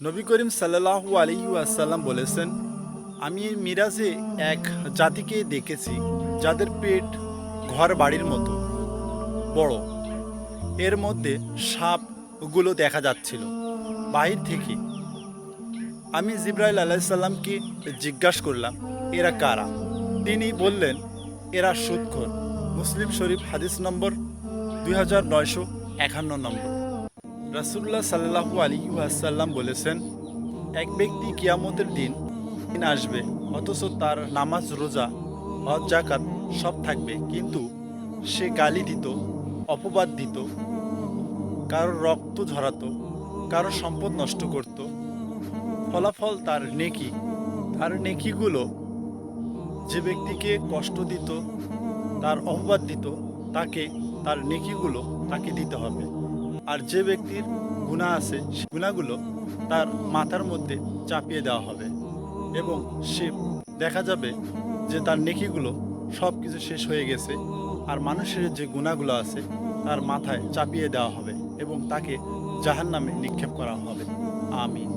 নবী করিম সাল্লাল্লাহু আলাইহি ওয়াসাল্লাম বলেছেন, আমি মিরাজে এক জাতিকে দেখেছি যাদের পেট ঘর বাড়ির মতো বড়। এর মধ্যে সাপগুলো দেখা যাচ্ছিল বাহির থেকে। আমি জিব্রাইল আলাইসাল্লামকে জিজ্ঞাসা করলাম, এরা কারা? তিনি বললেন, এরা সুদখোর। মুসলিম শরীফ হাদিস নম্বর 2951 নম্বর। রাসূলুল্লাহ সাল্লাল্লাহু আলাইহি ওয়াসাল্লাম বলেছেন, এক ব্যক্তি কিয়ামতের দিন আসবে, অথচ তার নামাজ, রোজা, হজ, যাকাত সব থাকবে, কিন্তু সে গালি দিত, অপবাদ দিত, কারোর রক্ত ঝরাতো, কারোর সম্পদ নষ্ট করত। ফলাফল তার নেকিগুলো যে ব্যক্তিকে কষ্ট দিত, তার অপবাদ দিত, তার নেকিগুলো তাকে দিতে হবে। আর যে ব্যক্তির গুনাহ আছে, সে গুনাহগুলো তার মাথার মধ্যে চাপিয়ে দেওয়া হবে এবং সে দেখা যাবে যে তার নেকিগুলো সব কিছু শেষ হয়ে গেছে। আর মানুষের যে গুনাহগুলো আছে তার মাথায় চাপিয়ে দেওয়া হবে এবং তাকে জাহান্নামে নিক্ষেপ করা হবে। আমিন।